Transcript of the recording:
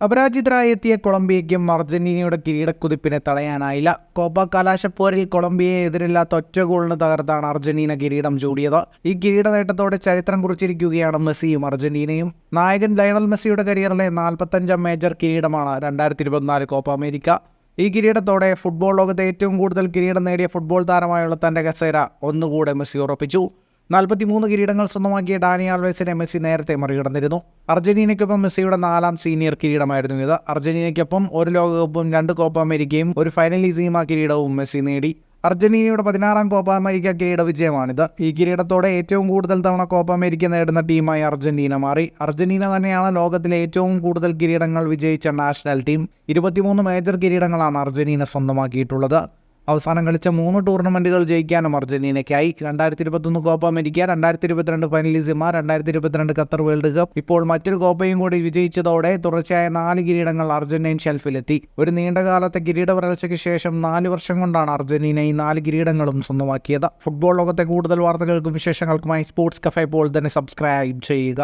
അപരാജിതരായി എത്തിയ കൊളംബിയയ്ക്കും അർജന്റീനയുടെ കിരീടക്കുതിപ്പിനെ തടയാനായില്ല. കോപ്പ കലാശപ്പോരിൽ കൊളംബിയയെ എതിരില്ലാത്ത ഒറ്റ ഗോളിന് തകർത്താണ് അർജന്റീന കിരീടം ചൂടിയത്. ഈ കിരീട നേട്ടത്തോടെ ചരിത്രം കുറിച്ചിരിക്കുകയാണ് മെസ്സിയും അർജന്റീനയും. നായകൻ ലയണൽ മെസ്സിയുടെ കരിയറിലെ 45ാം മേജർ കിരീടമാണ് 2024 കോപ്പ അമേരിക്ക. ഈ കിരീടത്തോടെ ഫുട്ബോൾ ലോകത്തെ ഏറ്റവും കൂടുതൽ കിരീടം നേടിയ ഫുട്ബോൾ താരമായുള്ള തന്റെ കസേര ഒന്നുകൂടെ മെസ്സി ഉറപ്പിച്ചു. 43 കിരീടങ്ങൾ സ്വന്തമാക്കിയ ഡാനി ആൽവേസിനെ മെസ്സി നേരത്തെ മറികടന്നിരുന്നു. അർജന്റീനയ്ക്കൊപ്പം മെസ്സിയുടെ 4ാം സീനിയർ കിരീടമായിരുന്നു ഇത്. അർജന്റീനയ്ക്കൊപ്പം ഒരു ലോകകപ്പും 2 കോപ്പ അമേരിക്കയും ഒരു ഫൈനലിസീമ കിരീടവും മെസ്സി നേടി. അർജന്റീനയുടെ 16ാം കോപ്പ അമേരിക്ക കിരീട വിജയമാണിത്. ഈ കിരീടത്തോടെ ഏറ്റവും കൂടുതൽ തവണ കോപ്പ അമേരിക്ക നേടുന്ന ടീമായി അർജന്റീന മാറി. അർജന്റീന തന്നെയാണ് ലോകത്തിലെ ഏറ്റവും കൂടുതൽ കിരീടങ്ങൾ വിജയിച്ച നാഷണൽ ടീം. 23 മേജർ കിരീടങ്ങളാണ് അർജന്റീന സ്വന്തമാക്കിയിട്ടുള്ളത്. അവസാനം കളിച്ച 3 ടൂർണമെന്റുകൾ ജയിക്കാനും അർജന്റീനയ്ക്കായി. 2021 Copa America, 2022 Finalissima, 2022 Qatar World Cup, ഇപ്പോൾ മറ്റൊരു കോപ്പയും കൂടി വിജയിച്ചതോടെ തുടർച്ചയായ 4 കിരീടങ്ങൾ അർജന്റീൻ ഷെൽഫിലെത്തി. ഒരു നീണ്ടകാലത്തെ കിരീട വരൾച്ചയ്ക്ക് ശേഷം 4 വർഷം കൊണ്ടാണ് അർജന്റീന ഈ 4 കിരീടങ്ങളും സ്വന്തമാക്കിയത്. ഫുട്ബോൾ ലോകത്തെ കൂടുതൽ വാർത്തകൾക്കും വിശേഷങ്ങൾക്കുമായി സ്പോർട്സ് കഫേ ഇപ്പോൾ തന്നെ സബ്സ്ക്രൈബ് ചെയ്യുക.